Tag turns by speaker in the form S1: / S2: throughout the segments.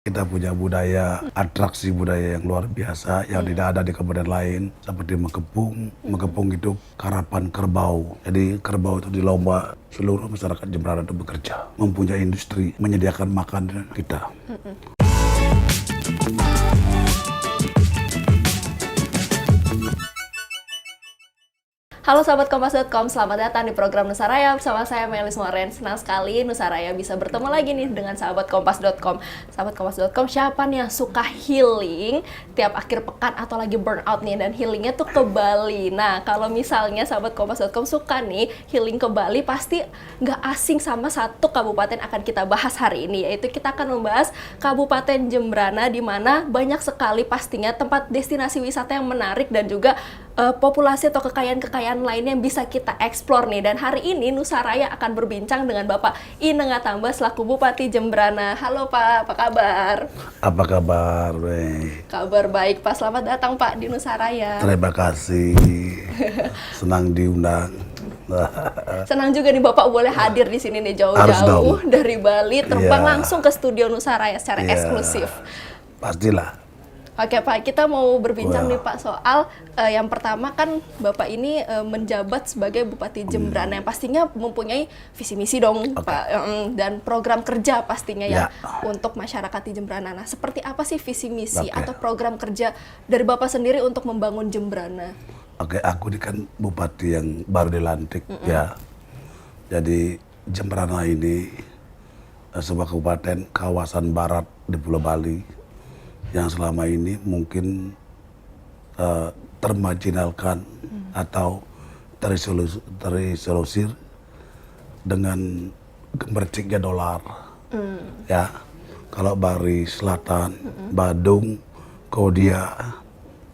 S1: Kita punya budaya, atraksi budaya yang luar biasa yang tidak ada di kabupaten lain seperti Mekepung. Mekepung itu karapan kerbau. Jadi kerbau itu di lomba seluruh masyarakat Jemberana itu bekerja, mempunyai industri, menyediakan makanan kita.
S2: Halo sahabat Kompas.com, selamat datang di program Nusaraya bersama saya Melis Moren. Senang sekali Nusaraya bisa bertemu lagi nih dengan sahabat Kompas.com. Sahabat Kompas.com, siapa nih yang suka healing tiap akhir pekan atau lagi burnout nih dan healingnya tuh ke Bali. Nah, kalau misalnya sahabat Kompas.com suka nih healing ke Bali, pasti nggak asing sama satu kabupaten akan kita bahas hari ini, yaitu kita akan membahas Kabupaten Jemberana, di mana banyak sekali pastinya tempat destinasi wisata yang menarik dan juga populasi atau kekayaan-kekayaan lainnya yang bisa kita eksplor nih. Dan hari ini Nusaraya akan berbincang dengan Bapak Ineng Atamba selaku Bupati Jemberana. Halo Pak, apa kabar?
S1: Apa kabar, Wei?
S2: Kabar baik Pak, selamat datang Pak di Nusaraya.
S1: Terima kasih, senang diundang.
S2: Senang juga nih Bapak boleh hadir di sini nih
S1: Harus
S2: jauh-jauh
S1: dong.
S2: dari Bali, terbang
S1: Iya.
S2: langsung ke studio Nusaraya secara
S1: Iya.
S2: eksklusif.
S1: Pastilah.
S2: Oke Pak, kita mau berbincang
S1: Wah.
S2: nih Pak soal yang pertama kan Bapak ini menjabat sebagai Bupati Jemberana yang pastinya mempunyai visi misi dong Pak, dan program kerja pastinya ya untuk masyarakat di Jemberana. Nah, seperti apa sih visi misi atau program kerja dari Bapak sendiri untuk membangun Jemberana?
S1: Oke, aku ini kan bupati yang baru dilantik ya. Jadi Jemberana ini sebuah kabupaten kawasan barat di Pulau Bali yang selama ini mungkin termarginalkan atau terisolir dengan gemerciknya dolar. Ya, kalau Bali Selatan, Badung, Kodia,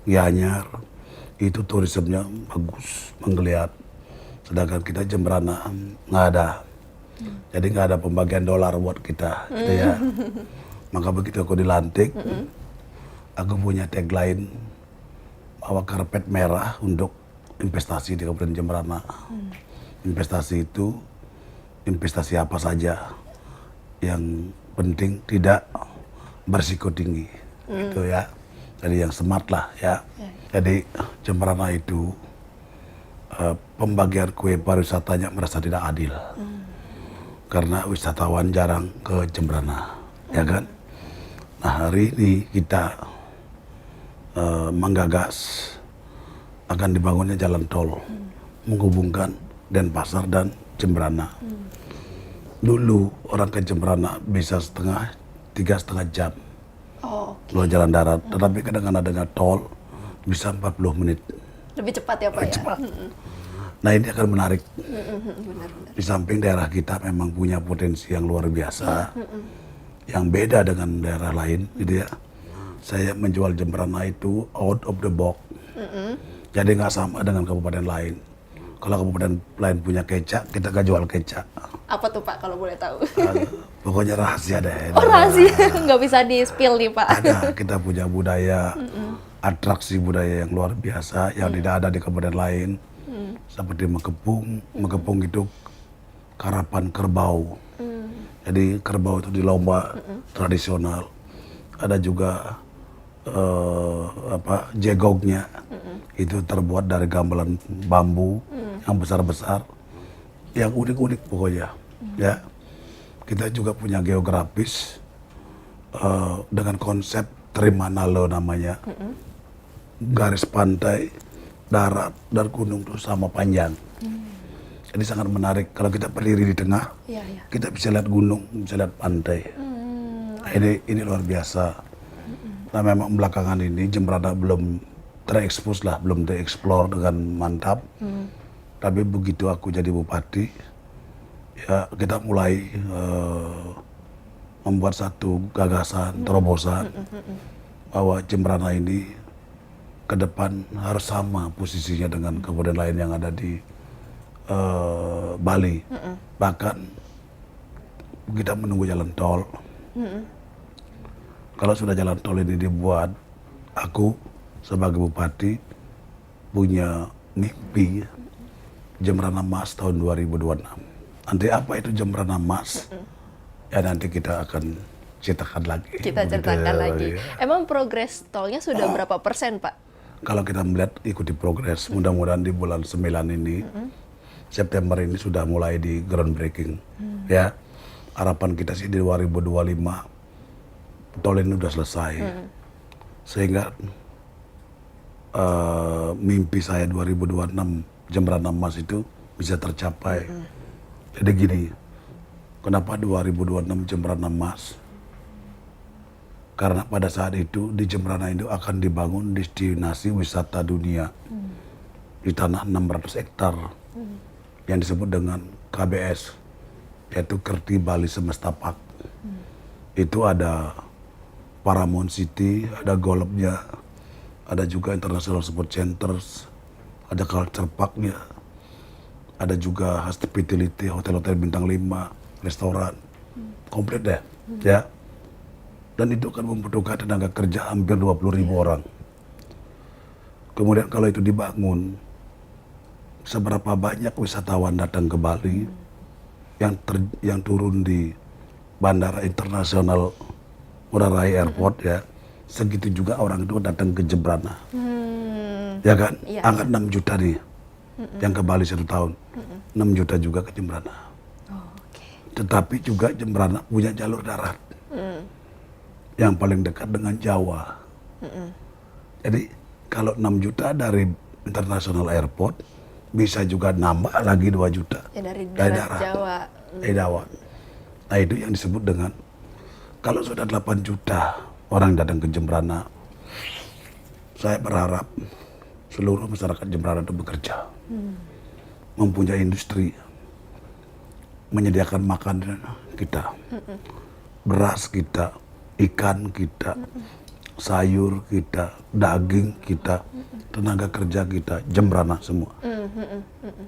S1: Gianyar itu turismenya bagus, menggeliat. Sedangkan kita Jemberana nggak ada. Jadi nggak ada pembagian dolar buat kita, gitu ya. Maka begitu aku dilantik, aku punya tagline bawa karpet merah untuk investasi di Kabupaten Jemberana. Investasi itu investasi apa saja yang penting tidak berisiko tinggi, gitu ya. Jadi yang smart lah ya. Jadi Jemberana itu pembagian kue pariwisatanya merasa tidak adil, karena wisatawan jarang ke Jemberana, ya kan? Nah, hari ini kita menggagas akan dibangunnya jalan tol menghubungkan Denpasar dan Jemberana. Dulu orang ke Jemberana bisa 3,5 jam lewat jalan darat, tetapi kadang-kadang dengan tol bisa 40 menit.
S2: Lebih cepat ya Pak ya?
S1: Cepat. Nah, ini akan menarik.
S2: Benar-benar.
S1: Di samping daerah kita memang punya potensi yang luar biasa, yang beda dengan daerah lain, gitu ya. Saya menjual Jemberana itu out of the box. Jadi nggak sama dengan kabupaten lain. Kalau kabupaten lain punya kecak, kita nggak jual kecak.
S2: Apa tuh Pak kalau boleh tahu?
S1: Pokoknya rahasia deh.
S2: Oh rahasia, nggak bisa di-spill nih Pak.
S1: Ada, kita punya budaya, atraksi budaya yang luar biasa yang tidak ada di kabupaten lain. Seperti Mekepung. Mekepung itu karapan kerbau. Jadi kerbau itu di lomba tradisional. Ada juga jegognya. Itu terbuat dari gamelan bambu yang besar-besar, yang unik-unik pokoknya. Ya, kita juga punya geografis dengan konsep Trimanalo namanya. Garis pantai, darat, dan gunung itu sama panjang. Jadi sangat menarik. Kalau kita berdiri di tengah, kita bisa lihat gunung, bisa lihat pantai. Nah, ini luar biasa. Nah, memang belakangan ini Jemberana belum terekspos lah, belum dieksplor dengan mantap. Tapi begitu aku jadi bupati, ya kita mulai membuat satu gagasan, terobosan bahwa Jemberana ini ke depan harus sama posisinya dengan kabupaten lain yang ada di Bali. Bahkan kita menunggu jalan tol. Kalau sudah jalan tol ini dibuat, aku sebagai bupati punya mimpi Jemberana Mas tahun 2026. Nanti apa itu Jemberana Mas? Ya nanti kita akan cetakan lagi.
S2: Kita
S1: begitu,
S2: ceritakan lagi.
S1: ya.
S2: Emang progres tolnya sudah berapa persen, Pak?
S1: Kalau kita melihat ikuti progres, mudah-mudahan di bulan 9 ini, September ini sudah mulai di groundbreaking. Ya, harapan kita sih di 2025 tol ini udah selesai. Sehingga mimpi saya 2026 Jembatan Emas itu bisa tercapai. Jadi gini, kenapa 2026 Jembatan Emas? Karena pada saat itu di Jembrana itu akan dibangun destinasi wisata dunia di tanah 600 hektar yang disebut dengan KBS, yaitu Kerti Bali Semesta Park. Itu ada Paramount City, ada golfnya, ada juga International Sport Centers, ada Culture Parknya, ada juga hospitality, hotel-hotel bintang 5, restoran, komplit deh, ya. Dan itu kan membutuhkan tenaga kerja hampir 20.000 orang. Kemudian kalau itu dibangun, seberapa banyak wisatawan datang ke Bali yang turun di Bandara Internasional Ngurah Rai Airport, ya, segitu juga orang itu datang ke Jembrana. Ya kan?
S2: Iya.
S1: Angkat 6 juta nih yang ke Bali 1 tahun. 6 juta juga ke Jembrana. Tetapi juga Jembrana punya jalur darat yang paling dekat dengan Jawa. Jadi kalau 6 juta dari International Airport, bisa juga nambah lagi 2 juta
S2: Ya, dari darat Jawa.
S1: dari Jawa. Nah itu yang disebut dengan, kalau sudah 8 juta orang datang ke Jembrana, saya berharap seluruh masyarakat Jembrana itu bekerja, mempunyai industri, menyediakan makanan kita, beras kita, ikan kita, sayur kita, daging kita, tenaga kerja kita, Jembrana semua.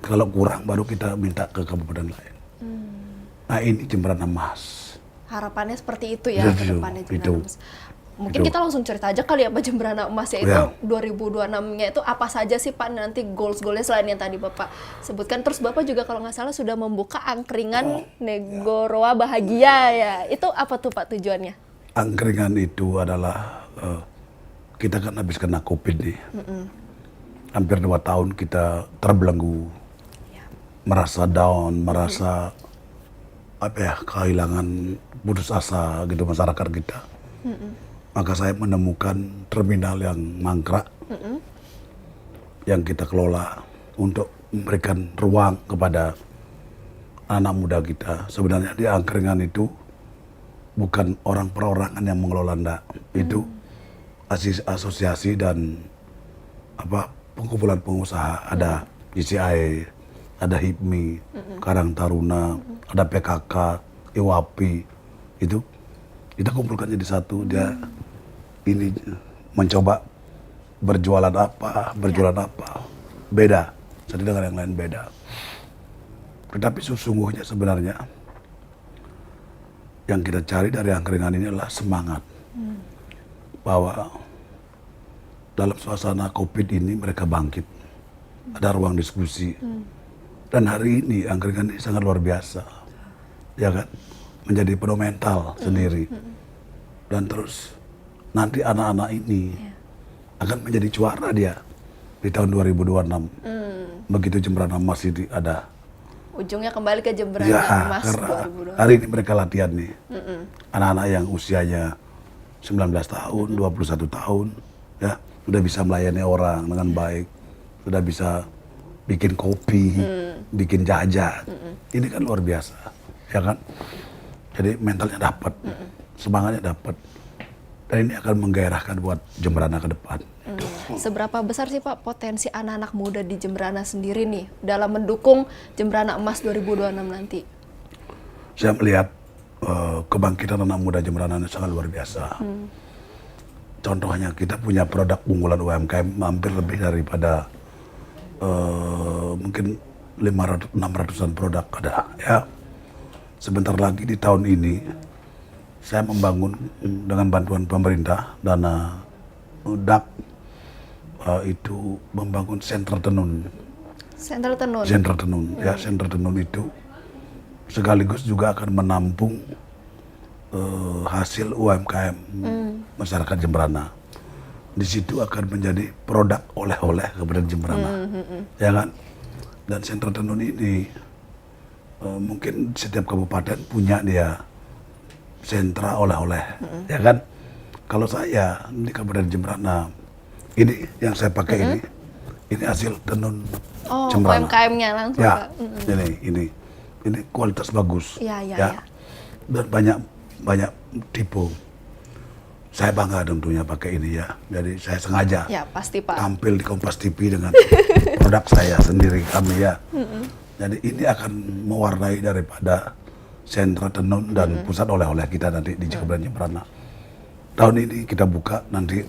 S1: Kalau kurang baru kita minta ke kabupaten lain. Nah ini Jembrana Emas.
S2: Harapannya seperti itu ya ke depannya Jembrana Emas. Mungkin
S1: Itu.
S2: kita langsung cerita aja kali ya Pak, Jembrana Emasnya itu
S1: Ya.
S2: 2026-nya itu apa saja sih Pak, nanti goals-goalnya selain yang tadi Bapak sebutkan. Terus Bapak juga kalau nggak salah sudah membuka angkringan Negoroa Bahagia ya. Itu apa tuh Pak tujuannya?
S1: Angkringan itu adalah, kita kan habis kena COVID nih. Hampir 2 tahun kita terbelenggu. Merasa down, merasa kehilangan putus asa gitu masyarakat kita. Maka saya menemukan terminal yang mangkrak yang kita kelola untuk memberikan ruang kepada anak muda kita. Sebenarnya di angkringan itu bukan orang perorangan yang mengelola, enggak. Itu asosiasi dan pengumpulan pengusaha. Ada GCI, ada HIPMI, Karang Taruna, ada PKK, IWAPI. Itu kita kumpulkan jadi satu. Dia ini mencoba berjualan apa, beda. Jadi dengan yang lain beda. Tetapi sesungguhnya sebenarnya yang kita cari dari angkringan ini adalah semangat. Bahwa dalam suasana COVID ini mereka bangkit. Ada ruang diskusi. Dan hari ini angkringan ini sangat luar biasa. Ya kan? Menjadi monumental sendiri. Dan terus nanti anak-anak ini akan menjadi juara dia di tahun 2026. Begitu Jembrana Emas itu ada.
S2: Ujungnya kembali ke Jembrana Emas
S1: karena
S2: 2022.
S1: hari ini mereka latihan nih. Anak-anak yang usianya 19 tahun, 21 tahun, ya sudah bisa melayani orang dengan baik, sudah bisa bikin kopi, bikin jajan. Ini kan luar biasa, ya kan? Jadi mentalnya dapat, semangatnya dapat, dan ini akan menggairahkan buat Jembrana ke depan.
S2: Seberapa besar sih Pak potensi anak-anak muda di Jembrana sendiri nih dalam mendukung Jembrana Emas 2026 nanti?
S1: Saya melihat kebangkitan anak muda Jembrana ini sangat luar biasa. Contohnya kita punya produk unggulan UMKM hampir lebih daripada mungkin 500-600an produk ada. Ya, sebentar lagi di tahun ini saya membangun dengan bantuan pemerintah dana DAP itu membangun senter tenun.
S2: Senter tenun.
S1: Senter tenun, ya senter tenun itu sekaligus juga akan menampung hasil UMKM masyarakat Jemberana. Di situ akan menjadi produk oleh-oleh Kabupaten Jemberana, ya kan? Dan sentra tenun ini mungkin setiap kabupaten punya dia sentra oleh-oleh, ya kan? Kalau saya di Kabupaten Jemberana, ini yang saya pakai ini hasil tenun
S2: Oh,
S1: Jemberana.
S2: UMKM-nya langsung,
S1: Ya,
S2: Pak.
S1: ini kualitas bagus,
S2: Iya.
S1: dan banyak tipe. Saya bangga tentunya pakai ini ya. Jadi saya sengaja
S2: Ya, pasti, Pak.
S1: tampil di Kompas TV dengan produk saya sendiri kami ya. Jadi ini akan mewarnai daripada sentra tenun dan pusat oleh-oleh kita nanti di Kabupaten Jemberana. Tahun ini kita buka, nanti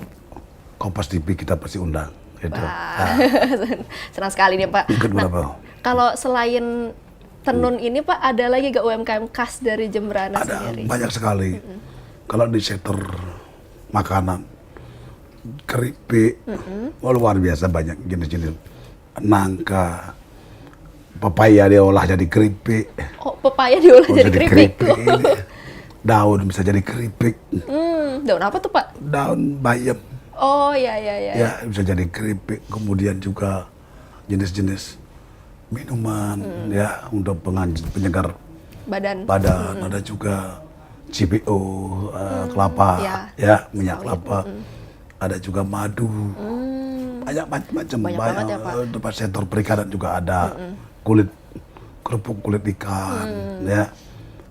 S1: Kompas TV kita pasti undang. Gitu.
S2: Wah, senang sekali nih, Pak.
S1: Ikut
S2: Nah,
S1: berapa?
S2: kalau selain tenun ini, Pak, ada lagi gak UMKM khas dari Jemberana
S1: Ada
S2: sendiri?
S1: banyak sekali. Kalau di sektor makanan, keripik, luar biasa banyak jenis-jenis. Nangka, pepaya diolah jadi keripik.
S2: Oh, pepaya diolah jadi keripik.
S1: Ini. Daun bisa jadi keripik.
S2: Daun apa tuh, Pak?
S1: Daun bayam.
S2: Oh, ya.
S1: Ya, bisa jadi keripik. Kemudian juga jenis-jenis minuman ya untuk penyegar
S2: Badan.
S1: Ada juga CPO, kelapa, ya minyak kelapa. Ada juga madu. Banyak macam-macam.
S2: Banyak banget ya, Pak.
S1: Tempat sektor perikanan juga ada. Kerupuk kulit ikan, ya.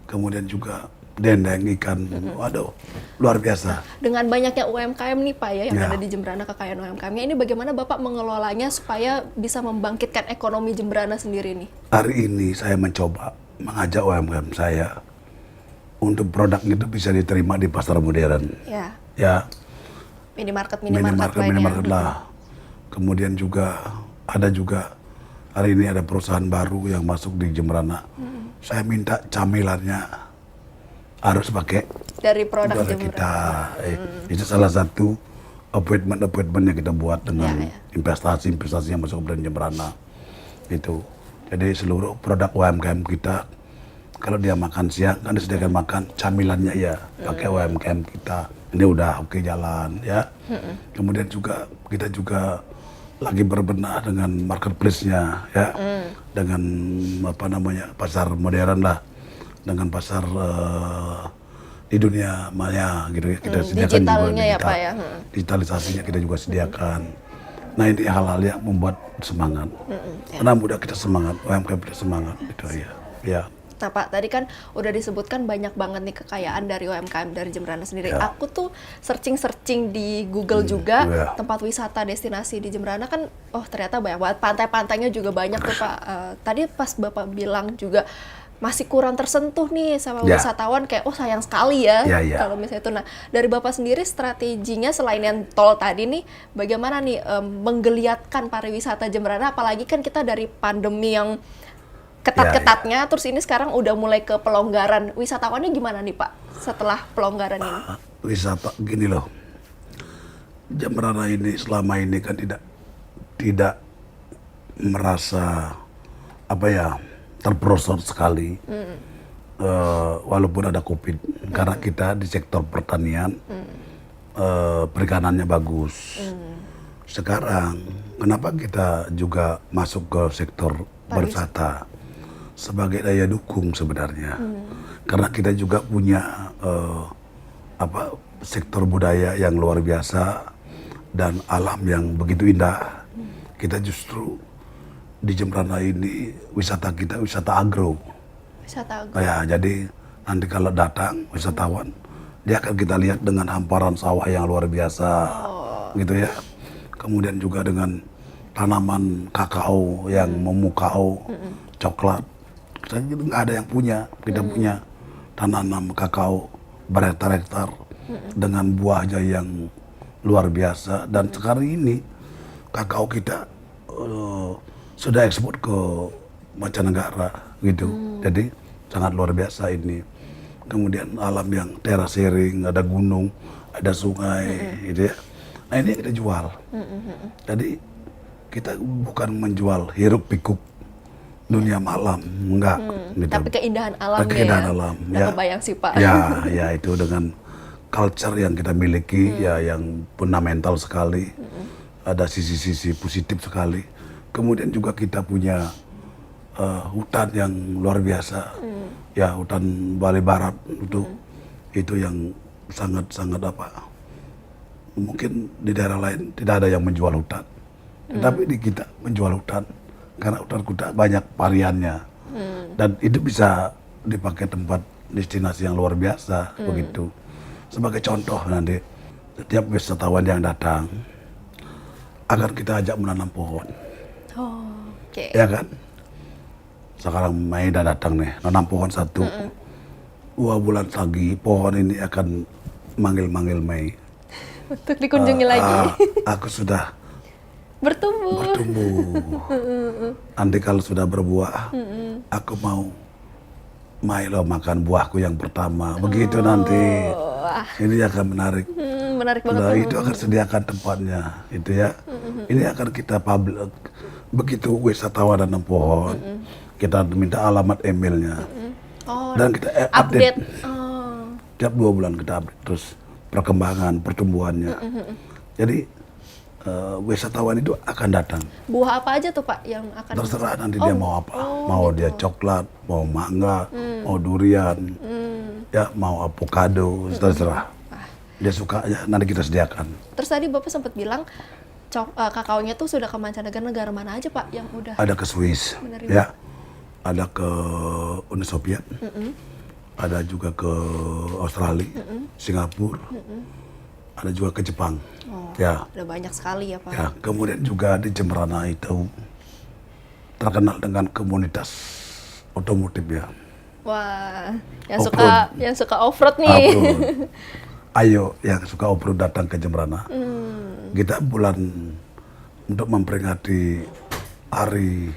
S1: Kemudian juga dendeng ikan. Waduh, luar biasa.
S2: Dengan banyaknya UMKM nih, Pak, ya, yang
S1: Ya.
S2: ada di Jemberana, kekayaan UMKM-nya ini bagaimana Bapak mengelolanya supaya bisa membangkitkan ekonomi Jemberana sendiri nih?
S1: Hari ini saya mencoba mengajak UMKM saya untuk produk itu bisa diterima di pasar modern.
S2: Ya,
S1: Ya,
S2: minimarket
S1: minimarket
S2: lainnya.
S1: lah. Kemudian juga ada juga hari ini ada perusahaan baru yang masuk di Jemberana. Saya minta camilannya harus pakai
S2: Dari produk
S1: kita.
S2: Jemberana.
S1: Itu salah satu appointment yang kita buat dengan
S2: Ya.
S1: investasi yang masuk ke Jemberana. Itu. Jadi seluruh produk UMKM kita kalau dia makan siang kan disediakan makan camilannya ya pakai UMKM kita. Ini udah oke jalan ya. Kemudian juga kita juga lagi berbenah dengan marketplace-nya ya. Dengan pasar modern lah. Dengan pasar di dunia maya gitu ya. Kita sediakan
S2: digitalnya
S1: juga
S2: ya, Pak, ya.
S1: digitalisasinya kita juga sediakan. Nah, ini hal-hal yang membuat semangat. Karena mudah kita semangat, UMKM kita semangat gitu ya. Ya.
S2: Nah, Pak, tadi kan udah disebutkan banyak banget nih kekayaan dari UMKM dari Jemberana sendiri.
S1: Ya.
S2: Aku tuh searching di Google juga,
S1: ya.
S2: tempat wisata destinasi di Jemberana kan, oh ternyata banyak banget. Pantai-pantainya juga banyak tuh, Pak. Tadi pas Bapak bilang juga masih kurang tersentuh nih sama
S1: Ya.
S2: wisatawan, kayak oh sayang sekali ya,
S1: Ya.
S2: kalau misalnya itu. Nah, dari Bapak sendiri strateginya selain yang tol tadi nih, bagaimana nih menggeliatkan pariwisata Jemberana, apalagi kan kita dari pandemi yang ketat-ketatnya, terus ini sekarang udah mulai ke pelonggaran. Wisatawannya gimana nih, Pak, setelah pelonggaran ini?
S1: Wisata gini loh. Jemberana ini selama ini kan tidak merasa terperosot sekali. Walaupun ada COVID, karena kita di sektor pertanian perikanannya bagus. Sekarang kenapa kita juga masuk ke sektor pariwisata sebagai daya dukung sebenarnya, karena kita juga punya sektor budaya yang luar biasa dan alam yang begitu indah. Kita justru di Jemberana ini wisata kita wisata agro.
S2: Wisata agro.
S1: Ya, jadi nanti kalau datang wisatawan, dia akan kita lihat dengan hamparan sawah yang luar biasa, gitu ya. Kemudian juga dengan tanaman kakao yang memukau, coklat. Kita nggak ada yang punya. Kita punya tanaman kakao berhektar-hektar dengan buahnya yang luar biasa. Dan sekarang ini kakao kita sudah ekspor ke mancanegara gitu. Jadi sangat luar biasa ini. Kemudian alam yang terasering, ada gunung, ada sungai, gitu ya. Nah, ini yang kita jual. Jadi kita bukan menjual hiruk pikuk dunia malam, enggak. Gitu.
S2: Tapi keindahan alamnya
S1: Keindahan
S2: ya.
S1: alam,
S2: Nggak
S1: ya.
S2: kebayang sih Pak.
S1: Ya itu dengan culture yang kita miliki, ya yang fundamental sekali. Ada sisi-sisi positif sekali. Kemudian juga kita punya hutan yang luar biasa. Ya, hutan Bali Barat itu yang sangat-sangat apa? Mungkin di daerah lain tidak ada yang menjual hutan. Tetapi di kita menjual hutan karena hutan kita banyak variannya. Dan itu bisa dipakai tempat destinasi yang luar biasa begitu. Sebagai contoh nanti setiap wisatawan yang datang akan kita ajak menanam pohon.
S2: Oh, oke.
S1: Ya kan? Sekarang Mei udah datang nih, nanam pohon satu. 2 bulan lagi pohon ini akan manggil-manggil Mei.
S2: Untuk dikunjungi lagi.
S1: Aku sudah
S2: Bertumbuh.
S1: Nanti kalau sudah berbuah, aku mau Milo makan buahku yang pertama. Begitu nanti.
S2: Wah,
S1: Ini akan menarik.
S2: menarik banget.
S1: Nah, itu akan sediakan tempatnya, itu ya. Ini akan kita publik. Begitu wisatawan nanam pohon, kita minta alamat emailnya.
S2: Oh,
S1: Dan kita
S2: update.
S1: update. Tiap 2 bulan kita update terus perkembangan pertumbuhannya. Jadi wisatawan itu akan datang.
S2: Buah apa aja tuh Pak yang akan?
S1: Terserah nanti dia mau apa. Mau dia coklat, mau mangga, mau durian, ya mau avocado, terserah. Dia suka ya nanti kita sediakan.
S2: Terus tadi Bapak sempat bilang kakaonya tuh sudah ke mancanegara mana aja Pak yang udah?
S1: Ada ke Swiss,
S2: Menerima.
S1: ya. Ada ke Uni Soviet. Ada juga ke Australia, Singapura. Ada juga ke Jepang. Ya.
S2: Udah banyak sekali ya Pak.
S1: Ya, kemudian juga di Jemberana itu terkenal dengan komunitas otomotif ya.
S2: Wah,
S1: Off-road.
S2: yang suka off-road nih.
S1: Off-road. Ayo yang suka off-road datang ke Jemberana. Kita bulan untuk memperingati hari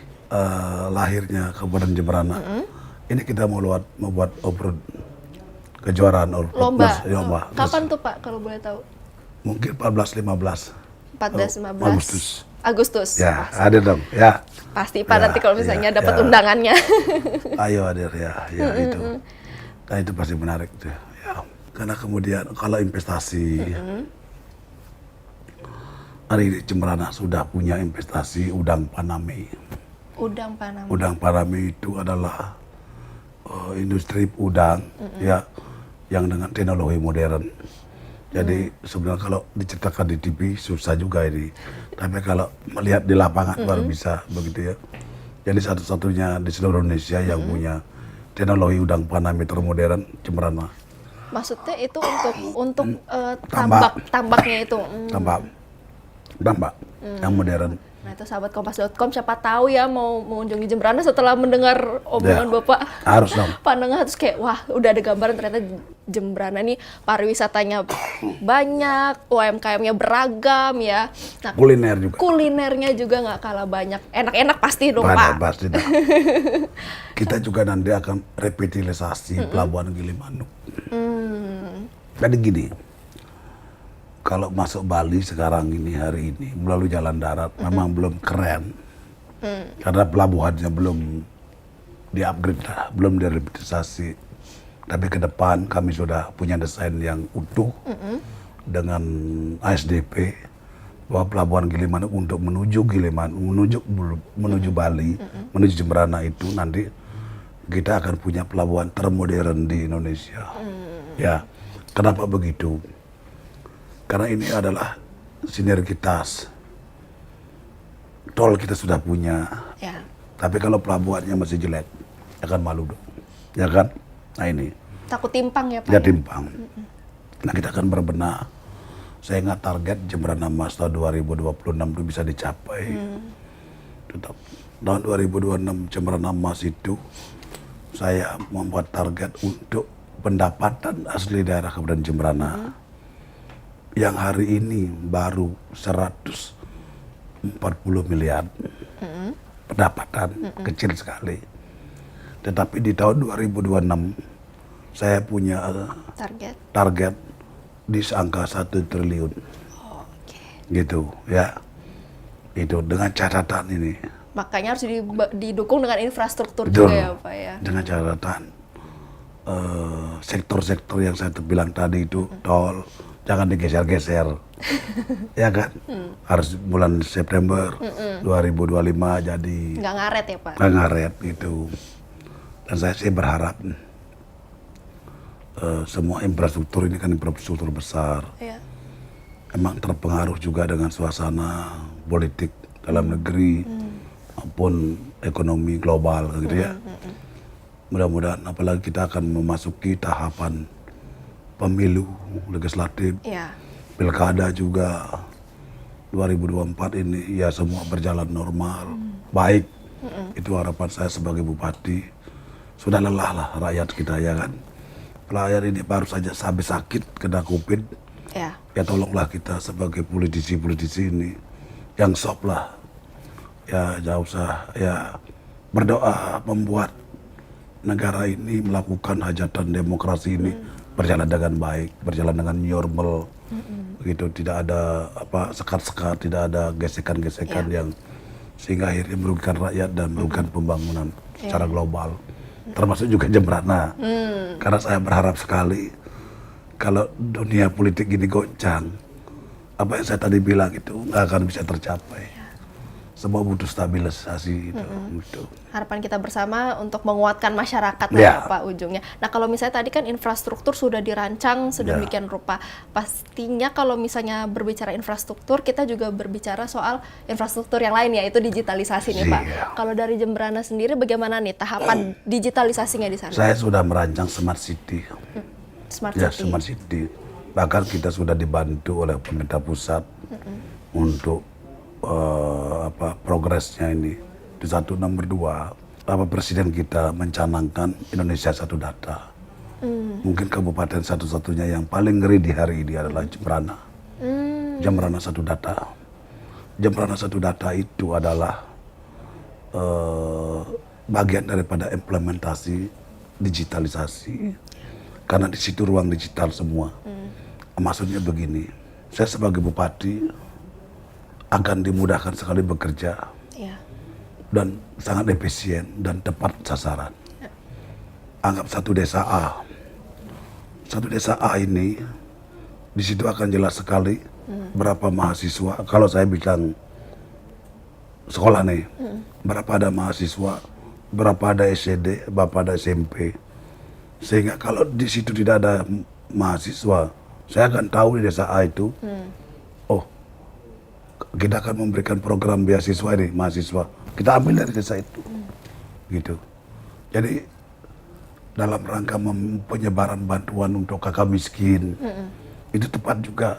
S1: lahirnya Kabupaten Jemberana. Ini kita mau membuat off-road kejuaraan
S2: Lomba.
S1: lomba.
S2: Kapan tuh Pak kalau boleh tahu?
S1: Mungkin 14-15
S2: 14-15 Agustus.
S1: ya, ada dong ya.
S2: Pasti Pak
S1: Ya,
S2: nanti kalau misalnya
S1: ya,
S2: dapat
S1: ya.
S2: undangannya.
S1: Ayo hadir ya itu. Nah itu pasti menarik tuh ya. Karena kemudian kalau investasi hari ini Jemberana sudah punya investasi udang Paname.
S2: Udang Panama.
S1: Udang Paname itu adalah industri udang ya yang dengan teknologi modern. Jadi sebenarnya kalau diceritakan di TV susah juga ini. Tapi kalau melihat di lapangan baru bisa begitu ya. Jadi satu-satunya di seluruh Indonesia yang punya teknologi udang Paname termodern Jemberana.
S2: Maksudnya itu untuk
S1: Tambak.
S2: tambaknya itu.
S1: Tambak yang modern.
S2: Nah itu sahabat kompas.com siapa tahu ya mau mengunjungi Jemberana setelah mendengar omongan
S1: Ya,
S2: Bapak.
S1: harus dong.
S2: Pandangan terus kayak wah udah ada gambaran ternyata Jemberana nih pariwisatanya banyak, UMKM-nya beragam ya. Nah
S1: Kuliner juga.
S2: kulinernya juga nggak kalah banyak, enak-enak pasti dong
S1: Banyak
S2: Pak.
S1: pasti dah. Kita juga nanti akan revitalisasi Pelabuhan Gilimanuk. Jadi gini, kalau masuk Bali sekarang ini hari ini melalui jalan darat memang belum keren. Karena pelabuhannya belum di-upgrade lah, belum direvitalisasi. Tapi ke depan kami sudah punya desain yang utuh dengan ASDP bahwa pelabuhan Gilimanuk untuk menuju Gilimanuk, menuju Bali, menuju Jemberana itu nanti kita akan punya pelabuhan termodern di Indonesia. Ya, kenapa begitu? Karena ini adalah sinergitas. Tol kita sudah punya,
S2: Ya.
S1: tapi kalau pelabuhannya masih jelek, akan malu dong, ya kan? Nah ini,
S2: Takut timpang ya Pak.
S1: ya timpang. Nah kita akan berbenah. Saya ingat target Jemberana Emas tahun 2026 itu bisa dicapai. Tetap tahun 2026 Jemberana Emas itu saya membuat target untuk pendapatan asli daerah Kabupaten Jemberana. Yang hari ini baru 140 miliar pendapatan, kecil sekali. Tetapi di tahun 2026 saya punya target di angka 1 triliun.
S2: Oke.
S1: Gitu ya. Itu dengan catatan ini
S2: Makanya harus didukung dengan infrastruktur
S1: Betul.
S2: juga ya Pak ya.
S1: Dengan catatan sektor-sektor yang saya bilang tadi itu tol jangan digeser-geser, ya kan? Harus bulan September 2025 jadi
S2: Nggak ngaret ya Pak?
S1: nggak ngaret gitu. Dan saya sih berharap semua infrastruktur ini kan infrastruktur besar.
S2: Iya.
S1: Emang terpengaruh juga dengan suasana politik dalam negeri maupun ekonomi global gitu ya. Mudah-mudahan apalagi kita akan memasuki tahapan pemilu legislatif,
S2: Iya.
S1: pilkada juga 2024 ini ya semua berjalan normal, baik. Itu harapan saya sebagai bupati. Sudah lelah lah rakyat kita ya kan. Rakyat ini baru saja habis sakit kena COVID.
S2: Ya.
S1: Ya tolonglah kita sebagai politisi-politisi ini yang sop lah. Ya jauh usah ya berdoa membuat negara ini melakukan hajatan demokrasi ini berjalan dengan baik, berjalan dengan normal. Begitu tidak ada apa sekat-sekat, tidak ada gesekan-gesekan yang sehingga akhirnya merugikan rakyat dan merugikan pembangunan secara global. Termasuk juga Jembrana. Karena saya berharap sekali kalau dunia politik gini goncang, apa yang saya tadi bilang itu nggak akan bisa tercapai. Semua butuh stabilisasi itu.
S2: Harapan kita bersama untuk menguatkan masyarakat
S1: Ya.
S2: Pak ujungnya. Nah kalau misalnya tadi kan infrastruktur sudah dirancang sedemikian rupa, pastinya kalau misalnya berbicara infrastruktur kita juga berbicara soal infrastruktur yang lain yaitu digitalisasi nih Pak.
S1: Iya.
S2: Kalau dari Jembrana sendiri bagaimana nih tahapan digitalisasinya di sana?
S1: Saya sudah merancang smart city.
S2: Smart
S1: Ya,
S2: City.
S1: smart city. Bahkan kita sudah dibantu oleh pemerintah pusat untuk progresnya ini. Di satu nomor dua, Presiden kita mencanangkan Indonesia satu data. Mungkin kabupaten satu-satunya yang paling ngeri di hari ini adalah Jembrana. Jembrana satu data. Jembrana satu data itu adalah bagian daripada implementasi digitalisasi. Karena di situ ruang digital semua. Maksudnya begini, saya sebagai bupati akan dimudahkan sekali bekerja
S2: Iya.
S1: dan sangat efisien dan tepat sasaran. Anggap satu desa A. Satu desa A ini di situ akan jelas sekali berapa mahasiswa. Kalau saya bilang sekolah nih, berapa ada mahasiswa, berapa ada SD, berapa ada SMP. Sehingga kalau di situ tidak ada mahasiswa, saya akan tahu di desa A itu, oh kita akan memberikan program beasiswa ini mahasiswa. Kita ambil dari desa itu, gitu. Jadi dalam rangka penyebaran bantuan untuk kakak miskin, itu tepat juga.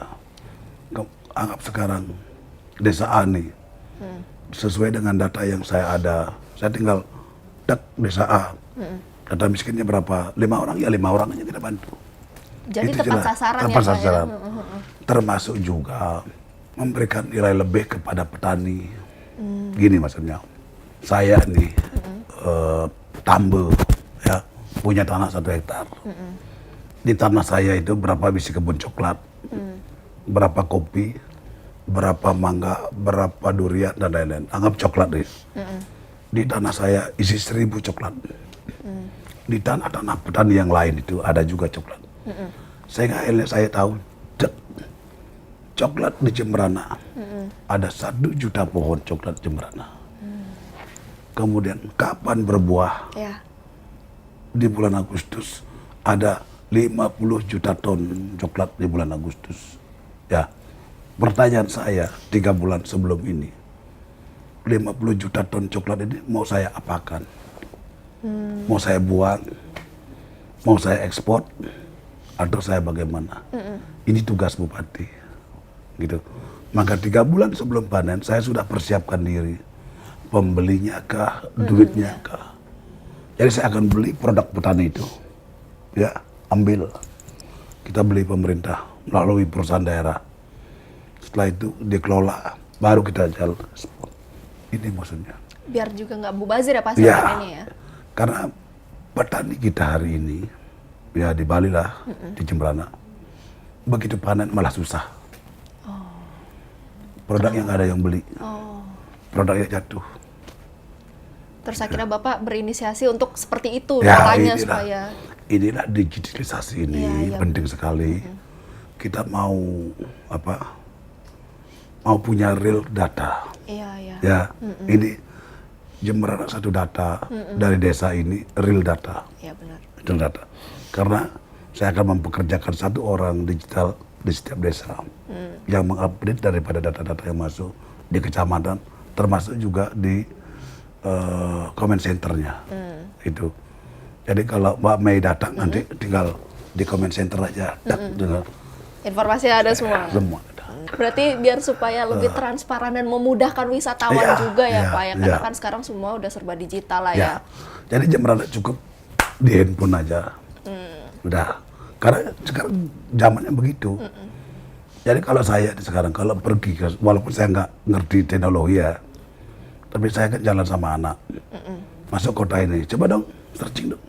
S1: Anggap sekarang desa A nih, sesuai dengan data yang saya ada, saya tinggal desa A. Data miskinnya berapa? 5 orang, ya 5 orang aja kita bantu.
S2: Jadi
S1: Itu
S2: tepat
S1: jelas,
S2: sasaran
S1: tepat
S2: ya Pak
S1: sasaran.
S2: ya?
S1: Termasuk juga memberikan nilai lebih kepada petani. Gini maksudnya, saya nih tambel ya, punya tanah 1 hektar. Di tanah saya itu berapa biji kebun coklat, berapa kopi, berapa mangga, berapa durian dan lain-lain. Anggap coklat deh. Di tanah saya isi 1000 coklat. Di tanah-tanah petani yang lain itu ada juga coklat. Sehingga akhirnya saya tahu coklat di Jembrana ada 1 juta pohon coklat Jembrana. Kemudian kapan berbuah?
S2: Ya.
S1: Di bulan Agustus ada 50 juta ton coklat di bulan Agustus. Ya, pertanyaan saya 3 bulan sebelum ini, 50 juta ton coklat ini mau saya apakan? Mau saya buang? Mau saya ekspor? Atau saya bagaimana? Ini tugas bupati, gitu. Maka 3 bulan sebelum panen saya sudah persiapkan diri, pembelinya kah, duitnya kah. Jadi saya akan beli produk petani itu, ya ambil. Kita beli pemerintah melalui perusahaan daerah. Setelah itu dikelola, baru kita jual ekspor. Ini maksudnya.
S2: Biar juga nggak mubazir ya Pak
S1: Ya,
S2: panennya ya.
S1: karena petani kita hari ini, ya di Bali lah, di Jembrana, begitu panen malah susah. Produk yang ada yang beli, produknya jatuh.
S2: Terus akhirnya Bapak berinisiasi untuk seperti itu
S1: Ya,
S2: polanya supaya
S1: inilah digitalisasi ini
S2: Iya, iya.
S1: penting sekali. Kita mau mau punya real data.
S2: iya.
S1: Ya, ini Jemberana satu data dari desa ini real data.
S2: Iya benar.
S1: Real data. Karena saya akan mempekerjakan satu orang digital di setiap desa yang mengupdate daripada data-data yang masuk di kecamatan, termasuk juga di comment centernya. Itu. Jadi kalau Mbak Mei datang nanti tinggal di comment center aja, dengan
S2: Informasi ada semua.
S1: semua.
S2: Berarti biar supaya lebih transparan dan memudahkan wisatawan
S1: Iya,
S2: juga ya
S1: iya,
S2: Pak ya. Karena
S1: iya.
S2: kan sekarang semua udah serba digital lah ya.
S1: Ya, jadi Jemberana cukup di handphone aja. Udah, karena sekarang zamannya begitu. Jadi kalau saya sekarang kalau pergi, walaupun saya nggak ngerti teknologi ya, tapi saya kan jalan sama anak, masuk kota ini, coba dong searching dong.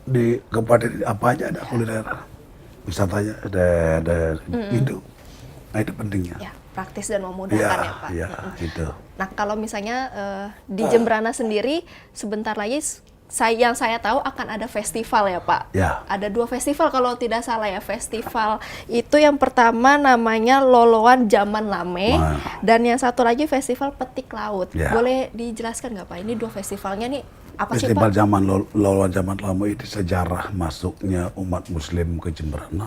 S1: Di kabupaten ini apa aja ada kuliner, wisatanya ada itu. Nah itu pentingnya.
S2: Ya, praktis dan memudahkan ya Pak.
S1: Iya, gitu.
S2: Nah kalau misalnya di Jemberana sendiri sebentar lagi yang saya tahu akan ada festival ya Pak.
S1: Ya.
S2: Ada 2 festival kalau tidak salah ya. Festival itu yang pertama namanya Loloan Zaman Lame dan yang satu lagi Festival Petik Laut.
S1: Ya.
S2: Boleh dijelaskan nggak Pak? Ini 2 festivalnya nih apa sih
S1: Festival
S2: Pak?
S1: Loloan Zaman Lama itu sejarah masuknya umat Muslim ke Jemberana.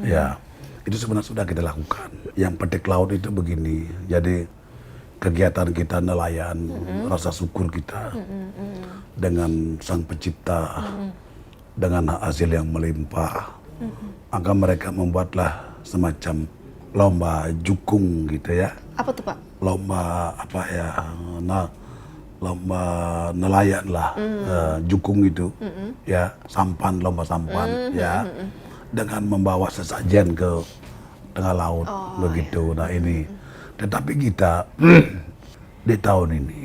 S1: Ya, itu sebenarnya sudah kita lakukan. Yang petik laut itu begini, jadi kegiatan kita nelayan, rasa syukur kita dengan Sang Pencipta, dengan hasil yang melimpah, maka mereka membuatlah semacam lomba jukung gitu ya.
S2: Apa tuh Pak?
S1: Lomba lomba nelayan lah, jukung itu, ya sampan, lomba sampan, ya, dengan membawa sesajen ke tengah laut, begitu. Nah ini, tetapi kita di tahun ini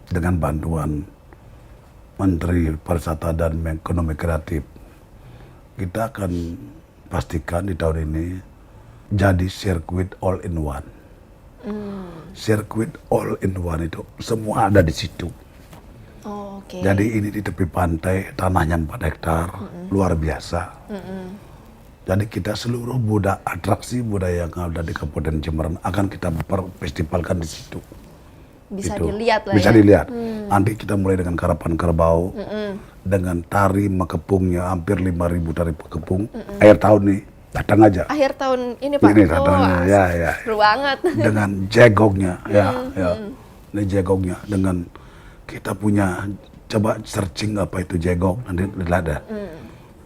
S1: dengan bantuan Menteri Pariwisata dan Ekonomi Kreatif, kita akan pastikan di tahun ini jadi sirkuit all in one. Sirkuit all in one itu semua ada di situ.
S2: Oh, oke.
S1: Jadi ini di tepi pantai, tanahnya 4 hektar, luar biasa. Jadi kita seluruh atraksi budaya yang ada di Kabupaten Jemberana akan kita festivalkan di situ.
S2: Bisa
S1: Gitu.
S2: dilihat lah
S1: Bisa
S2: ya.
S1: dilihat. Nanti kita mulai dengan karapan kerbau, dengan tari makepungnya hampir 5.000 tari makepung. Akhir tahun nih datang aja.
S2: Akhir tahun ini Pak.
S1: Ini datangnya,
S2: Wah,
S1: ya.
S2: seru banget.
S1: Dengan jegongnya, ya. Ini jegongnya dengan kita punya, coba searching apa itu jegong nanti ada.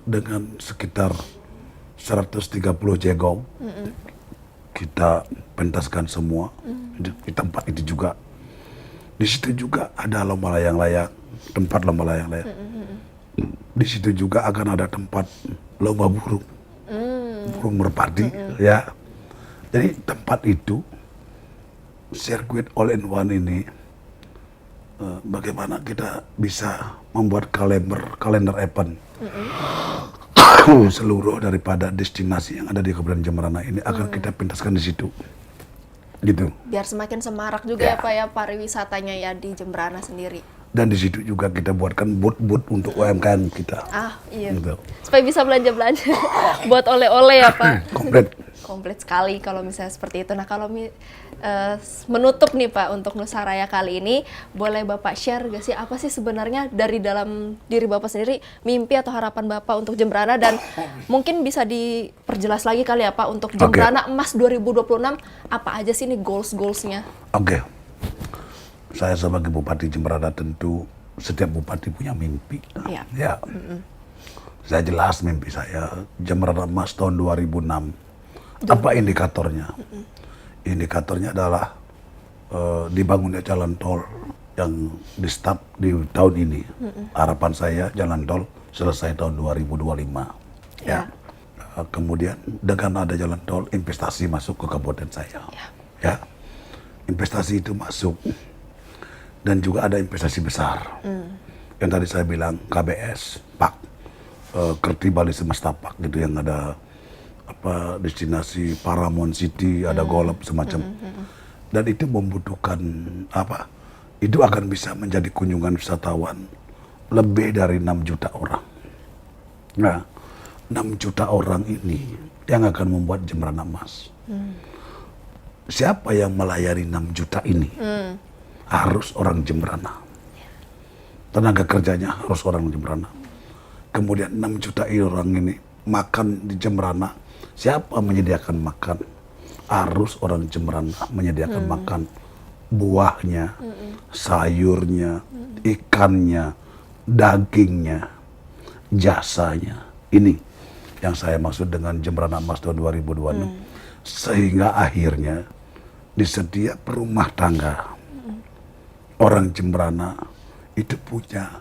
S1: Dengan sekitar 130 jegong kita pentaskan semua di tempat itu juga. Di situ juga ada lomba layang-layang, tempat lomba layang-layang. Di situ juga akan ada tempat lomba burung, burung merpati, ya. Jadi tempat itu sirkuit all in one ini, bagaimana kita bisa membuat kalender event seluruh daripada destinasi yang ada di Kabupaten Jemberana ini akan kita pentaskan di situ. Gitu.
S2: Biar semakin semarak juga ya Pak ya pariwisatanya ya di Jemberana sendiri.
S1: Dan di situ juga kita buatkan booth-booth untuk UMKM kita.
S2: Iya.
S1: Gitu.
S2: Supaya bisa belanja-belanja buat oleh-oleh ya Pak.
S1: Komplit.
S2: Komplit sekali kalau misalnya seperti itu. Nah kalau menutup nih Pak untuk Nusaraya kali ini, boleh Bapak share gak sih apa sih sebenarnya dari dalam diri Bapak sendiri mimpi atau harapan Bapak untuk Jemberana, dan mungkin bisa diperjelas lagi kali ya Pak untuk Jemberana Emas 2026 apa aja sih nih goals-goalsnya?
S1: Oke. Saya sebagai Bupati Jemberana tentu setiap bupati punya mimpi.
S2: Iya.
S1: Ya. Saya jelas mimpi saya Jemberana Emas tahun 2006. Apa indikatornya? Indikatornya adalah dibangunnya jalan tol yang di start di tahun ini. Harapan saya jalan tol selesai tahun 2025. Ya. Kemudian dengan ada jalan tol, investasi masuk ke kabupaten saya. Ya. Investasi itu masuk. Dan juga ada investasi besar. Yang tadi saya bilang KBS, PAK, Kerti Bali Semesta PAK gitu, yang ada destinasi Paramount City, ada golf semacam. Dan itu membutuhkan itu akan bisa menjadi kunjungan wisatawan lebih dari 6 juta orang. Nah, 6 juta orang ini yang akan membuat Jemberana emas. Siapa yang melayani 6 juta ini? Harus orang Jemberana. Tenaga kerjanya harus orang Jemberana. Kemudian 6 juta orang ini makan di Jemberana. Siapa menyediakan makan? Harus orang Jemberana menyediakan makan. Buahnya, sayurnya, ikannya, dagingnya, jasanya. Ini yang saya maksud dengan Jemberana Emas tahun 2026. Sehingga akhirnya di setiap rumah tangga orang Jemberana itu punya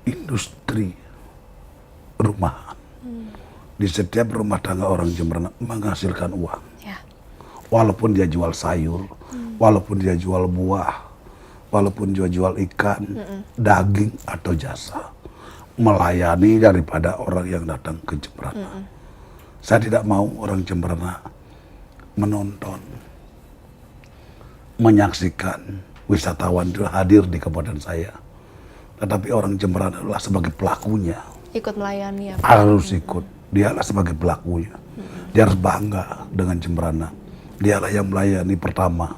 S1: industri rumahan. Di setiap rumah tangga orang Jemberana menghasilkan uang.
S2: Ya.
S1: Walaupun dia jual sayur, walaupun dia jual buah, walaupun dia jual ikan, daging atau jasa, melayani daripada orang yang datang ke Jemberana. Saya tidak mau orang Jemberana menonton, menyaksikan wisatawan itu hadir di kabupaten saya, tetapi orang Jemberana adalah sebagai pelakunya.
S2: Ikut melayani ya Pak?
S1: Harus ikut. Dialah sebagai pelakunya. Dia harus bangga dengan Jemberana. Dialah yang melayani pertama.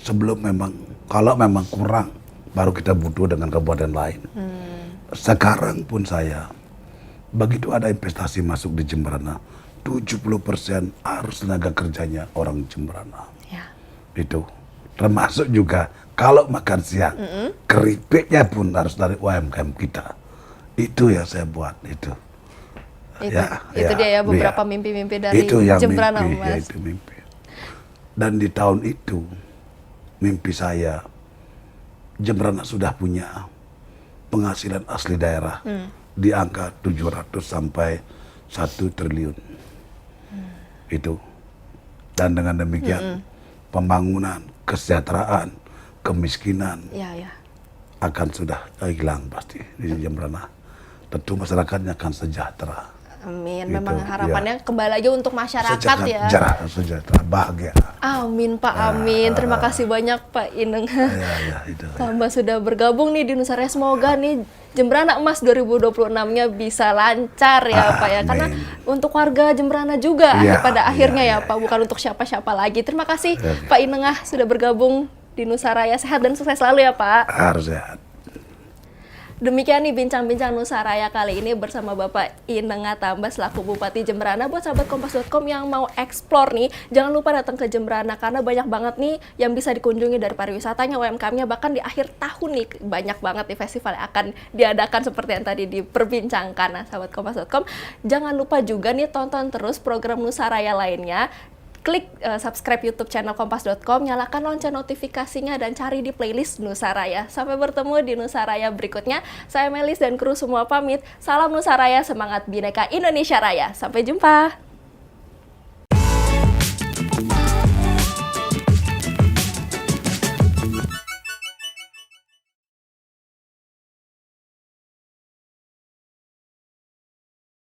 S1: Sebelum memang, kalau memang kurang, baru kita butuh dengan kabupaten lain. Sekarang pun saya, begitu ada investasi masuk di Jemberana, 70% harus tenaga kerjanya orang Jemberana.
S2: Ya.
S1: Itu. Termasuk juga kalau makan siang, keripiknya pun harus dari UMKM kita. Itu yang saya buat itu.
S2: Itu dia ya beberapa mimpi-mimpi dari
S1: itu yang
S2: Jemberana
S1: mimpi,
S2: Emas.
S1: ya, itu mimpi. Dan di tahun itu mimpi saya, Jemberana sudah punya penghasilan asli daerah di angka 700 sampai 1 triliun. Itu. Dan dengan demikian pembangunan, kesejahteraan, kemiskinan akan sudah hilang pasti di Jemberana. Tentu masyarakatnya akan sejahtera.
S2: Amin.
S1: Gitu,
S2: Memang harapannya kembali lagi untuk masyarakat ya.
S1: Sejahtera, bahagia.
S2: Amin Pak, amin. Terima kasih banyak Pak Ineng.
S1: Itu.
S2: Tambah sudah bergabung nih di Nusaraya. Semoga nih Jemberana Emas 2026-nya bisa lancar ya Pak ya. Karena untuk warga Jemberana juga pada akhirnya ya Pak, bukan untuk siapa-siapa lagi. Terima kasih Pak Ineng sudah bergabung di Nusaraya. Sehat dan sukses selalu ya Pak.
S1: Harus sehat.
S2: Demikian nih bincang-bincang Nusaraya kali ini bersama Bapak Ineng Tambas selaku Bupati Jemberana. Buat sahabat Kompas.com yang mau explore nih, jangan lupa datang ke Jemberana karena banyak banget nih yang bisa dikunjungi dari pariwisatanya, UMKM-nya, bahkan di akhir tahun nih banyak banget nih festival yang akan diadakan seperti yang tadi diperbincangkan. Nah, sahabat Kompas.com, jangan lupa juga nih tonton terus program Nusaraya lainnya. Klik subscribe YouTube channel Kompas.com, nyalakan lonceng notifikasinya, dan cari di playlist Nusaraya. Sampai bertemu di Nusaraya berikutnya. Saya Melis dan kru semua pamit. Salam Nusaraya, semangat Bhinneka Indonesia Raya. Sampai jumpa.